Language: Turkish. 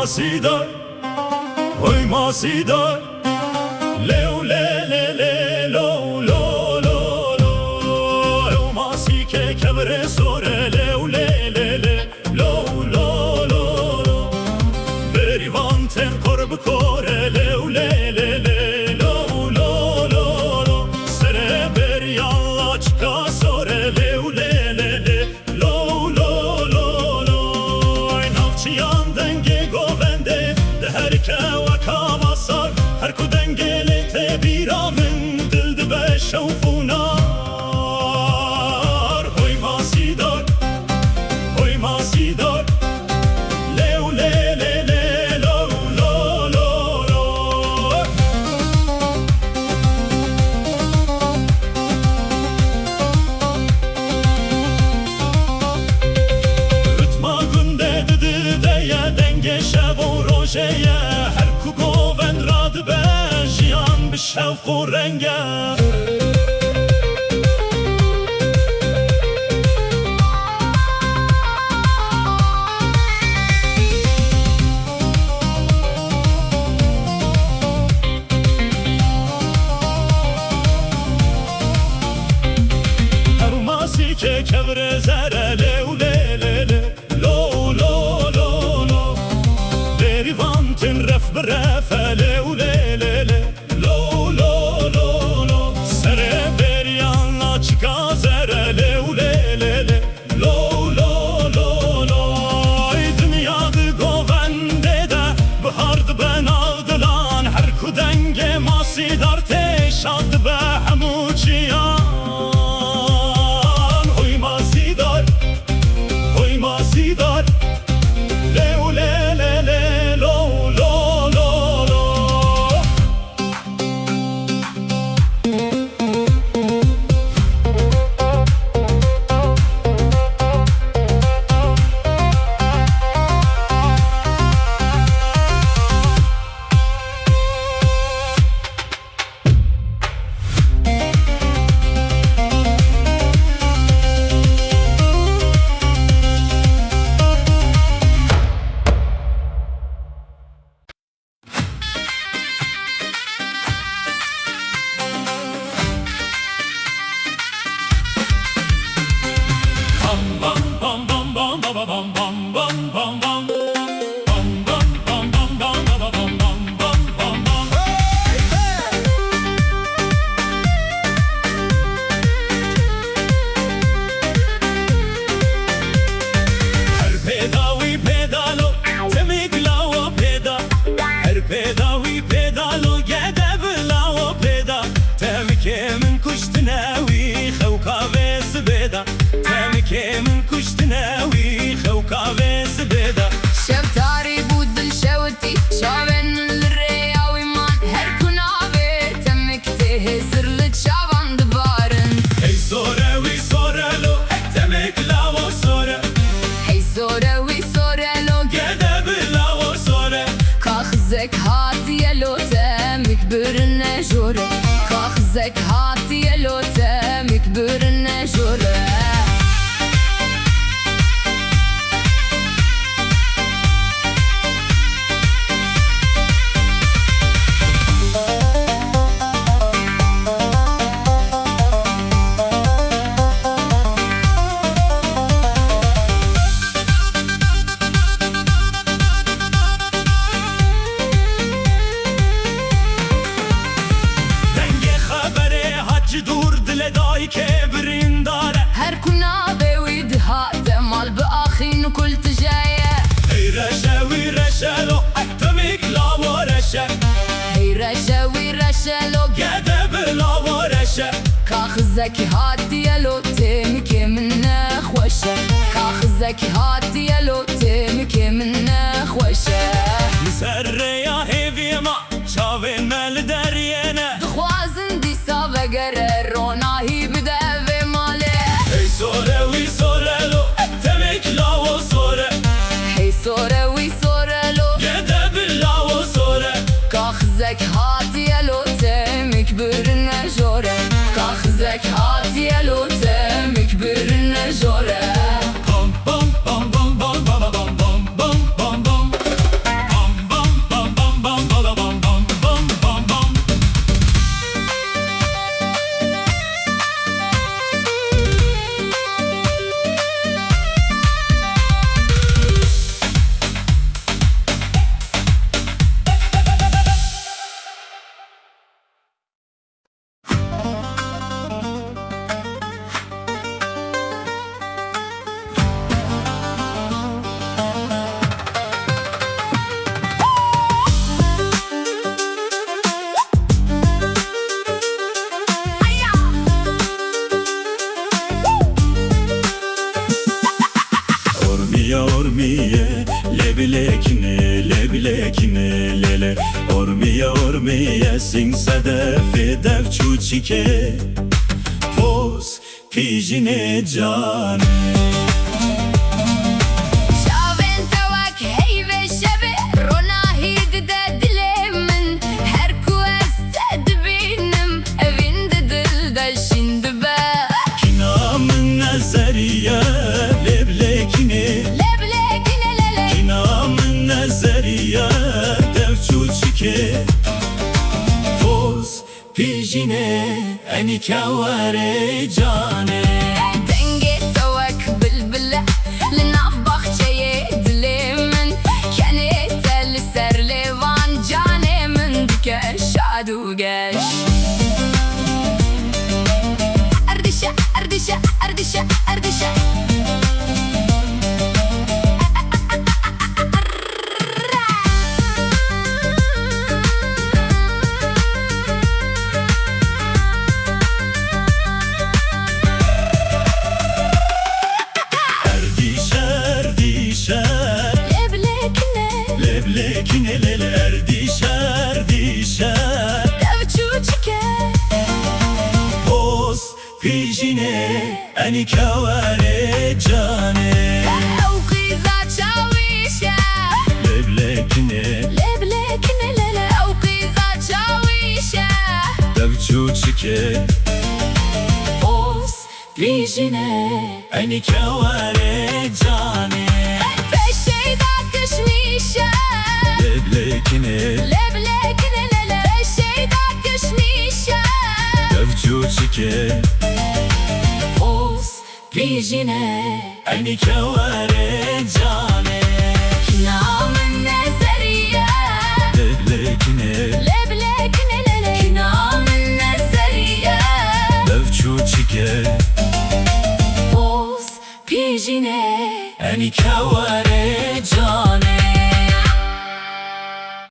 masidar, hoy masidar, leo le le le lo lo lo lo, o masi ke kebre sore leo le le le lo lo lo lo, berivanten korb kore leo le le le lo lo lo lo, sere beri alla çıka sore leo le le le lo lo lo lo, ay navçiyan denge govende de herke vaka basar, her ku dengele te biramın dildi be şevfunar, hoy masidar, hoy masidar, leo le le le lo lo lo lo. Ütma günde dedi deye denge şevo rojeye, her ku goven radı be jiyan bi şevku renge. Her masi ke kevre zere leo le le le lo lo lo lo, berivantin ref brefe leo le le le lo lo lo lo, sere beriyanla çıka zere leo le le le lo lo lo lo, ay dünyadı govende de bahardı ben ağdılan, her ku denge masidar teşadı be hemuçiyan, hoy masidar, hoy masidar, leo le le le lo lo lo lo. Bam bam bam bam bam bam bam bam bam bam. Bam bam bam bam bam bam bam bam bam bam bam. Her pedavi pedalo temik lavo peda, her pedavi pedalo gedeb lavo peda, temikemin kuştunevi xevka ves beda, temikemin kuştunevi xevka ves beda. شفتاري بود الشوتي شابن الريا ويمان هركنا تمك تهزر لتشابن دبارن. Hey sore vi sore lo temek lavo sore, هي صورة وي صورة لو gedeb lavo sore. كاخزك هاتي لو تمك برنا جورة، كاخزك هاتي لو تمك برنا جورة. Denge habere hacı dur dile dai ke brindare. هر كنا بويد هات مال بآخين كل تجاية. Hey reşe vi reşe lo temik lavo reşe, هي رشا وي رشا لو gedeb lavo reşe. كاخزك هاتي لو تمك منا خوشة، كاخزك هاتي لو تمك منا خوشة. Serre ya hevima çavin mel deryene. دخوازن دي سابا قررونا هي بدأ مالي. Hey sore vi sore lo temek lavo sore, هي صورة وي صورة لو gedeb lavo sore. كاخزك هاتي لو تمك برنا جورة، كاخزك هاتي لو تمك برنا جورة. Bam bam bam bam bam bam bam bam bam bam bam. ormiye lebilekine lebilekine lele ormiye sing sedefi dev çuçike poz pijine can شاوین توک هیو شبه روناهید ده دلمن هر کو است دبینم اوین ده دل ده شند به kinamın nazariye lebilekine لبلکینه لله kinamın nazariye dev çuçike poz pijine enikavare cane دنگی توک بلبله لناف باخچه دلمن کنی تل سر لیوان جانمن دکه شادو گش اردشه اردشه اردشه اردشه erdişer dişer لبلکینه leblekine lele erdişer dişer دو چوچکه poz pijine enikavare cane او قیزا چاویشه leblekine لبلکینه لله او قیزا چاویشه dev çuçike اوس بیجینه enikavare cane فشیدا کشمیشه leblekine لبلکینه لله فشیدا کشمیشه dev çuçike اوس بیجینه enikavare cane نام نظریه leblekine لبلکینه لله نام نظریه dev çuçike اوس بیجینه enikavare cane